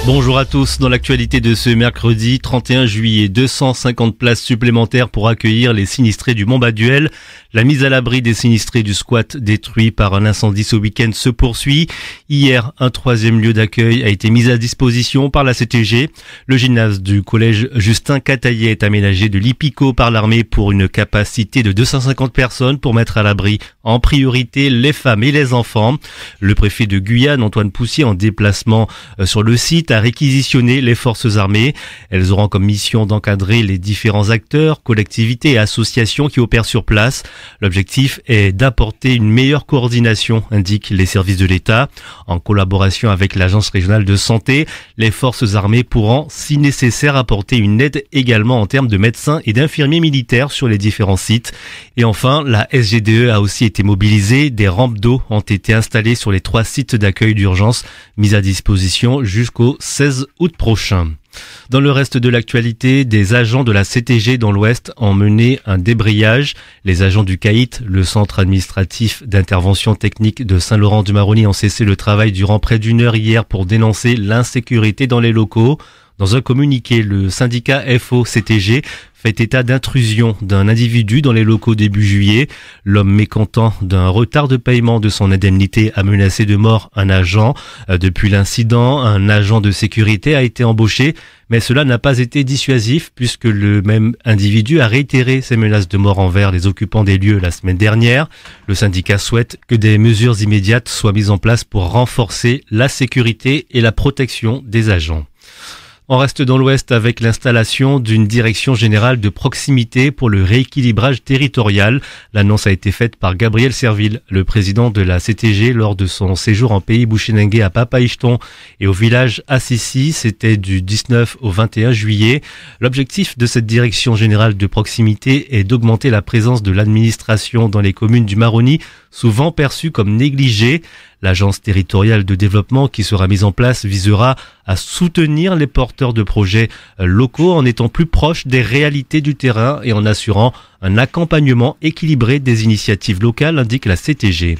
Bonjour à tous. Dans l'actualité de ce mercredi 31 juillet, 250 places supplémentaires pour accueillir les sinistrés du Mont-Baduel. La mise à l'abri des sinistrés du squat détruit par un incendie ce week-end se poursuit. Hier, un troisième lieu d'accueil a été mis à disposition par la CTG. Le gymnase du collège Justin Cataillet est aménagé de l'Hippico par l'armée pour une capacité de 250 personnes pour mettre à l'abri en priorité les femmes et les enfants. Le préfet de Guyane, Antoine Poussier, en déplacement sur le site, a réquisitionné les forces armées. Elles auront comme mission d'encadrer les différents acteurs, collectivités et associations qui opèrent sur place. L'objectif est d'apporter une meilleure coordination, indiquent les services de l'État. En collaboration avec l'Agence régionale de santé, les forces armées pourront, si nécessaire, apporter une aide également en termes de médecins et d'infirmiers militaires sur les différents sites. Et enfin, la SGDE a aussi été mobilisée. Des rampes d'eau ont été installées sur les 3 sites d'accueil d'urgence mis à disposition jusqu'au 16 août prochain. Dans le reste de l'actualité, des agents de la CTG dans l'Ouest ont mené un débrayage. Les agents du CAIT, le centre administratif d'intervention technique de Saint-Laurent-du-Maroni, ont cessé le travail durant près d'1 heure hier pour dénoncer l'insécurité dans les locaux. Dans un communiqué, le syndicat FO-CTG fait état d'intrusion d'un individu dans les locaux début juillet. L'homme mécontent d'un retard de paiement de son indemnité a menacé de mort un agent. Depuis l'incident, un agent de sécurité a été embauché, mais cela n'a pas été dissuasif puisque le même individu a réitéré ses menaces de mort envers les occupants des lieux la semaine dernière. Le syndicat souhaite que des mesures immédiates soient mises en place pour renforcer la sécurité et la protection des agents. On reste dans l'Ouest avec l'installation d'une direction générale de proximité pour le rééquilibrage territorial. L'annonce a été faite par Gabriel Serville, le président de la CTG, lors de son séjour en pays Bouchenengue à Papaïcheton et au village Assisi. C'était du 19 au 21 juillet. L'objectif de cette direction générale de proximité est d'augmenter la présence de l'administration dans les communes du Maroni, souvent perçues comme négligées. L'agence territoriale de développement qui sera mise en place visera à soutenir les porteurs de projets locaux en étant plus proche des réalités du terrain et en assurant un accompagnement équilibré des initiatives locales, indique la CTG.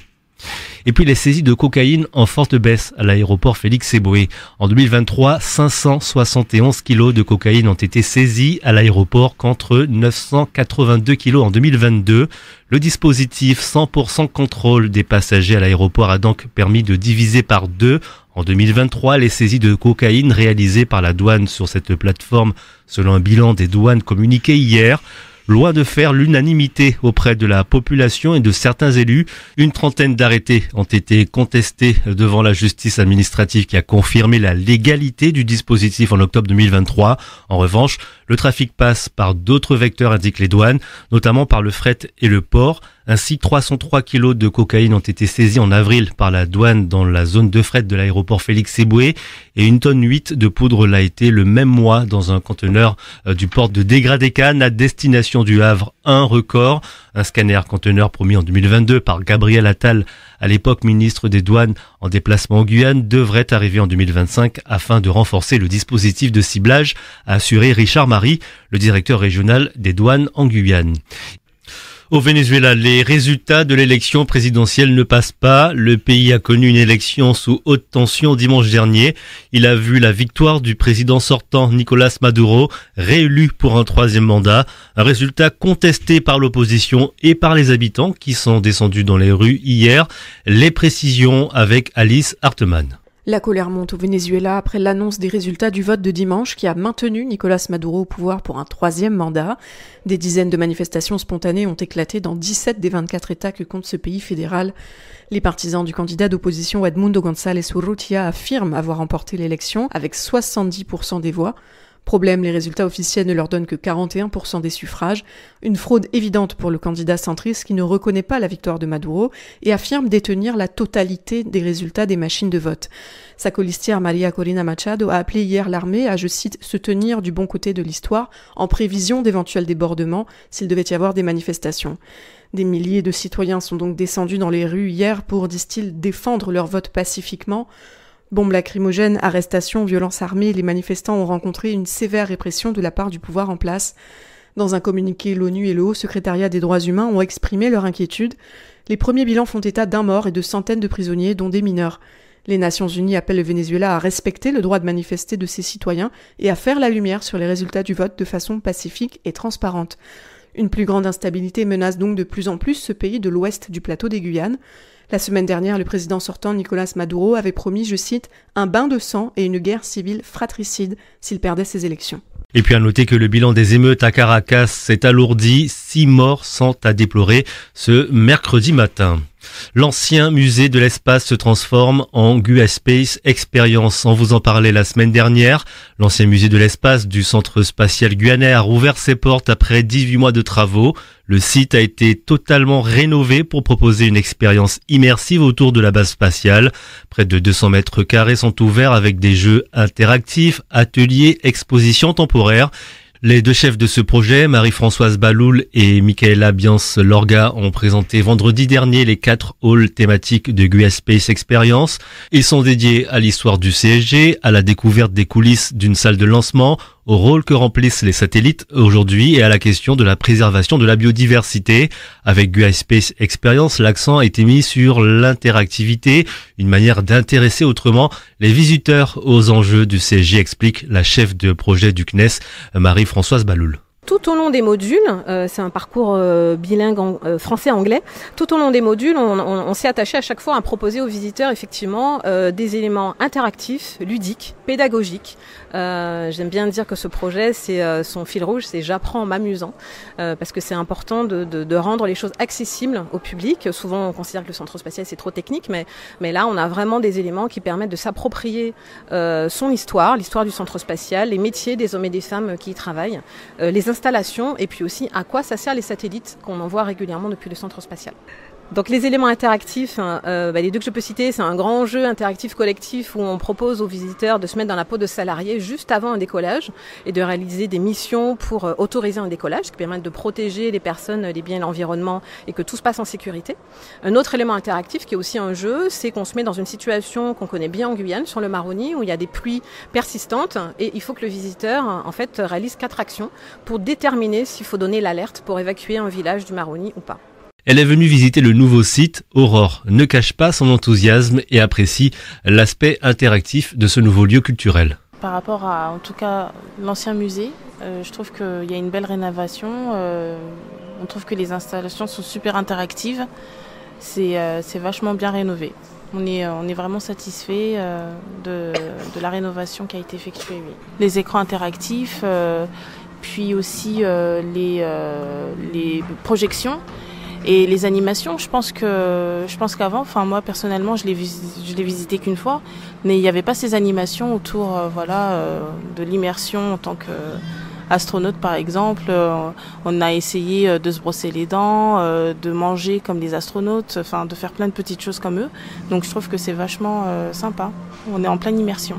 Et puis les saisies de cocaïne en forte baisse à l'aéroport Félix Éboué. En 2023, 571 kilos de cocaïne ont été saisis à l'aéroport contre 982 kilos en 2022. Le dispositif 100% contrôle des passagers à l'aéroport a donc permis de diviser par 2 en 2023 les saisies de cocaïne réalisées par la douane sur cette plateforme, selon un bilan des douanes communiqué hier. Loin de faire l'unanimité auprès de la population et de certains élus, une trentaine d'arrêtés ont été contestés devant la justice administrative qui a confirmé la légalité du dispositif en octobre 2023. En revanche, le trafic passe par d'autres vecteurs, indiquent les douanes, notamment par le fret et le port. Ainsi, 303 kilos de cocaïne ont été saisis en avril par la douane dans la zone de fret de l'aéroport Félix Éboué et 1,8 tonne de poudre l'a été le même mois dans un conteneur du port de Dégradé-Cannes à destination du Havre. Un record, un scanner conteneur promis en 2022 par Gabriel Attal, à l'époque ministre des Douanes en déplacement en Guyane, devrait arriver en 2025 afin de renforcer le dispositif de ciblage, a assuré Richard Marie, le directeur régional des douanes en Guyane. Au Venezuela, les résultats de l'élection présidentielle ne passent pas. Le pays a connu une élection sous haute tension dimanche dernier. Il a vu la victoire du président sortant Nicolás Maduro, réélu pour un 3e mandat. Un résultat contesté par l'opposition et par les habitants qui sont descendus dans les rues hier. Les précisions avec Alice Hartmann. La colère monte au Venezuela après l'annonce des résultats du vote de dimanche qui a maintenu Nicolás Maduro au pouvoir pour un 3e mandat. Des dizaines de manifestations spontanées ont éclaté dans 17 des 24 États que compte ce pays fédéral. Les partisans du candidat d'opposition Edmundo González Urrutia affirment avoir remporté l'élection avec 70% des voix. Problème, les résultats officiels ne leur donnent que 41% des suffrages, une fraude évidente pour le candidat centriste qui ne reconnaît pas la victoire de Maduro et affirme détenir la totalité des résultats des machines de vote. Sa colistière María Corina Machado a appelé hier l'armée à, je cite, se tenir du bon côté de l'histoire en prévision d'éventuels débordements s'il devait y avoir des manifestations. Des milliers de citoyens sont donc descendus dans les rues hier pour, disent-ils, défendre leur vote pacifiquement. Bombes lacrymogènes, arrestations, violences armées, les manifestants ont rencontré une sévère répression de la part du pouvoir en place. Dans un communiqué, l'ONU et le Haut Secrétariat des droits humains ont exprimé leur inquiétude. Les premiers bilans font état d'1 mort et de centaines de prisonniers, dont des mineurs. Les Nations Unies appellent le Venezuela à respecter le droit de manifester de ses citoyens et à faire la lumière sur les résultats du vote de façon pacifique et transparente. Une plus grande instabilité menace donc de plus en plus ce pays de l'ouest du plateau des Guyanes. La semaine dernière, le président sortant Nicolás Maduro avait promis, je cite, « un bain de sang et une guerre civile fratricide » s'il perdait ses élections. Et puis à noter que le bilan des émeutes à Caracas s'est alourdi, 6 morts sont à déplorer ce mercredi matin. L'ancien musée de l'espace se transforme en GUA Space Experience. On vous en parlait la semaine dernière. L'ancien musée de l'espace du centre spatial guyanais a rouvert ses portes après 18 mois de travaux. Le site a été totalement rénové pour proposer une expérience immersive autour de la base spatiale. Près de 200 mètres carrés sont ouverts avec des jeux interactifs, ateliers, expositions temporaires. Les deux chefs de ce projet, Marie-Françoise Baloul et Michaela Bians-Lorga, ont présenté vendredi dernier les 4 halls thématiques de GUA Space Experience. Ils sont dédiés à l'histoire du CSG, à la découverte des coulisses d'une salle de lancement, au rôle que remplissent les satellites aujourd'hui et à la question de la préservation de la biodiversité. Avec GUA Space Experience, l'accent a été mis sur l'interactivité, une manière d'intéresser autrement les visiteurs aux enjeux du CSG, explique la chef de projet du CNES, Marie-Françoise Baloul. Tout au long des modules, c'est un parcours bilingue français-anglais, tout au long des modules, on s'est attaché à chaque fois à proposer aux visiteurs effectivement des éléments interactifs, ludiques, pédagogiques. J'aime bien dire que ce projet, c'est son fil rouge, c'est j'apprends en m'amusant, parce que c'est important de rendre les choses accessibles au public. Souvent, on considère que le centre spatial, c'est trop technique, mais là, on a vraiment des éléments qui permettent de s'approprier son histoire, l'histoire du centre spatial, les métiers des hommes et des femmes qui y travaillent, les installations et puis aussi à quoi ça sert les satellites qu'on envoie régulièrement depuis le centre spatial. Donc les éléments interactifs, les deux que je peux citer, c'est un grand jeu interactif collectif où on propose aux visiteurs de se mettre dans la peau de salariés juste avant un décollage et de réaliser des missions pour autoriser un décollage qui permettent de protéger les personnes, les biens et l'environnement et que tout se passe en sécurité. Un autre élément interactif qui est aussi un jeu, c'est qu'on se met dans une situation qu'on connaît bien en Guyane, sur le Maroni, où il y a des pluies persistantes et il faut que le visiteur en fait réalise 4 actions pour déterminer s'il faut donner l'alerte pour évacuer un village du Maroni ou pas. Elle est venue visiter le nouveau site. Aurore ne cache pas son enthousiasme et apprécie l'aspect interactif de ce nouveau lieu culturel. Par rapport à, en tout cas, l'ancien musée, je trouve qu'il y a une belle rénovation. On trouve que les installations sont super interactives. C'est vachement bien rénové. On est vraiment satisfait de la rénovation qui a été effectuée. Oui. Les écrans interactifs, puis aussi les projections. Et les animations, je pense qu'avant, enfin moi personnellement, je l'ai visité qu'une fois, mais il n'y avait pas ces animations autour, de l'immersion en tant qu'astronaute par exemple. On a essayé de se brosser les dents, de manger comme les astronautes, enfin de faire plein de petites choses comme eux. Donc je trouve que c'est vachement sympa. On est en pleine immersion.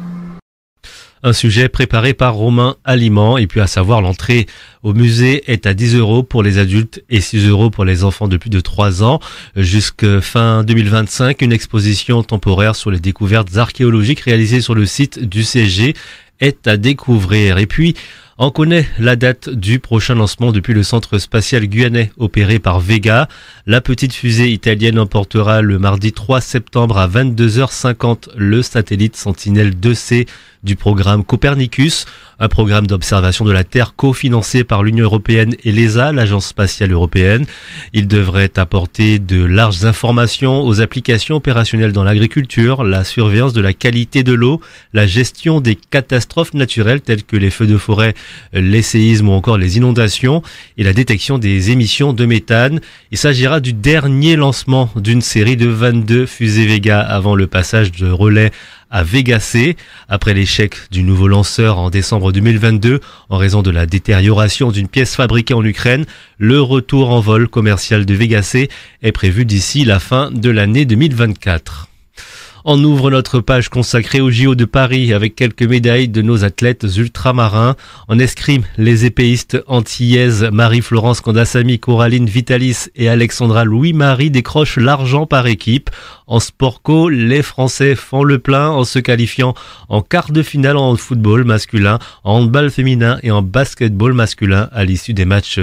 Un sujet préparé par Romain Aliment, et puis à savoir l'entrée au musée est à 10 € pour les adultes et 6 € pour les enfants de plus de 3 ans. Jusqu'à fin 2025, une exposition temporaire sur les découvertes archéologiques réalisées sur le site du CSG est à découvrir. Et puis, on connaît la date du prochain lancement depuis le centre spatial guyanais opéré par Vega. La petite fusée italienne emportera le mardi 3 septembre à 22h50 le satellite Sentinelle-2C du programme Copernicus, un programme d'observation de la Terre cofinancé par l'Union européenne et l'ESA, l'Agence spatiale européenne. Il devrait apporter de larges informations aux applications opérationnelles dans l'agriculture, la surveillance de la qualité de l'eau, la gestion des catastrophes naturelles telles que les feux de forêt, les séismes ou encore les inondations et la détection des émissions de méthane. Il s'agira du dernier lancement d'une série de 22 fusées Vega avant le passage de relais à Vega C. Après l'échec du nouveau lanceur en décembre 2022, en raison de la détérioration d'une pièce fabriquée en Ukraine, le retour en vol commercial de Vega C est prévu d'ici la fin de l'année 2024. On ouvre notre page consacrée au JO de Paris avec quelques médailles de nos athlètes ultramarins. En escrime, les épéistes antillaises Marie-Florence Candassamy, Coraline Vitalis et Alexandra Louis-Marie décrochent l'argent par équipe. En sport co, les Français font le plein en se qualifiant en quart de finale en football masculin, en handball féminin et en basketball masculin à l'issue des matchs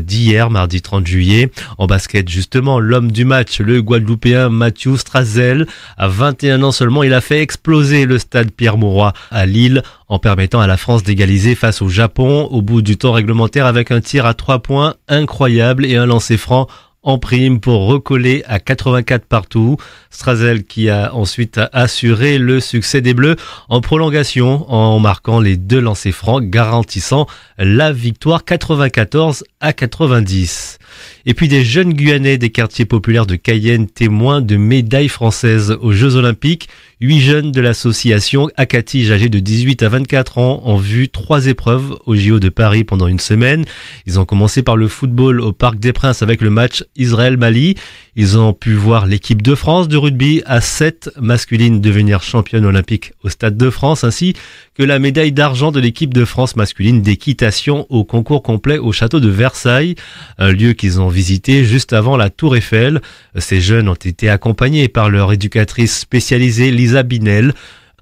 d'hier, mardi 30 juillet. En basket, justement, l'homme du match, le Guadeloupéen Mathieu Strazel, à 20 21 ans seulement, il a fait exploser le stade Pierre-Mauroy à Lille en permettant à la France d'égaliser face au Japon au bout du temps réglementaire avec un tir à 3 points incroyable et un lancer franc en prime pour recoller à 84 partout. Strazel qui a ensuite assuré le succès des Bleus en prolongation en marquant les 2 lancers francs garantissant la victoire 94 à 90. Et puis des jeunes Guyanais des quartiers populaires de Cayenne témoins de médailles françaises aux Jeux Olympiques. 8 jeunes de l'association Akatige âgés de 18 à 24 ans ont vu 3 épreuves au JO de Paris pendant une semaine. Ils ont commencé par le football au Parc des Princes avec le match Israël-Mali. Ils ont pu voir l'équipe de France de rugby à 7 masculine devenir championne olympique au Stade de France, ainsi que la médaille d'argent de l'équipe de France masculine d'équitation au concours complet au château de Versailles, un lieu qu'ils ont visité juste avant la Tour Eiffel. Ces jeunes ont été accompagnés par leur éducatrice spécialisée Lisa Binel.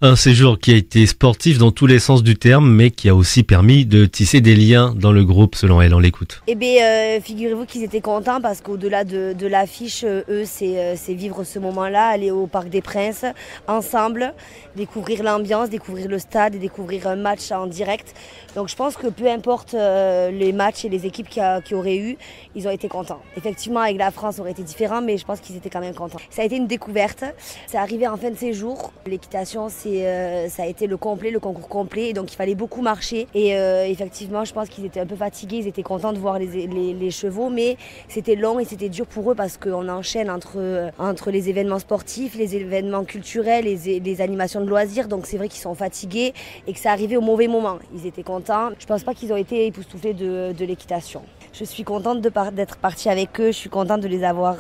Un séjour qui a été sportif dans tous les sens du terme, mais qui a aussi permis de tisser des liens dans le groupe, selon elle. On l'écoute. Eh bien, figurez-vous qu'ils étaient contents parce qu'au-delà de l'affiche, eux, c'est vivre ce moment-là, aller au Parc des Princes, ensemble, découvrir l'ambiance, découvrir le stade et découvrir un match en direct. Donc je pense que peu importe les matchs et les équipes qu'il y aurait eu, ils ont été contents. Effectivement, avec la France, ça aurait été différent, mais je pense qu'ils étaient quand même contents. Ça a été une découverte. C'est arrivé en fin de séjour. L'équitation, ça a été le concours complet, donc il fallait beaucoup marcher. Et effectivement, je pense qu'ils étaient un peu fatigués, ils étaient contents de voir les chevaux, mais c'était long et c'était dur pour eux parce qu'on enchaîne entre les événements sportifs, les événements culturels, les animations de loisirs. Donc c'est vrai qu'ils sont fatigués et que ça arrivait au mauvais moment. Ils étaient contents. Je pense pas qu'ils ont été époustouflés de l'équitation. Je suis contente d'être partie avec eux, je suis contente de les avoir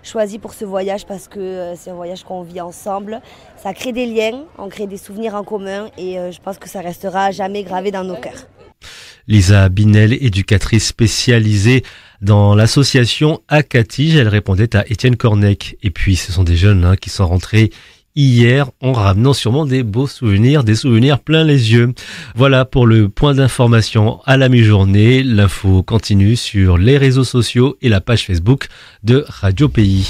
choisis pour ce voyage parce que c'est un voyage qu'on vit ensemble. Ça crée des liens, on crée des souvenirs en commun et je pense que ça restera jamais gravé dans nos cœurs. Lisa Binel, éducatrice spécialisée dans l'association Akatige, elle répondait à Étienne Cornec. Et puis ce sont des jeunes qui sont rentrés hier en ramenant sûrement des beaux souvenirs, des souvenirs plein les yeux. Voilà pour le point d'information à la mi-journée. L'info continue sur les réseaux sociaux et la page Facebook de Radio Pays.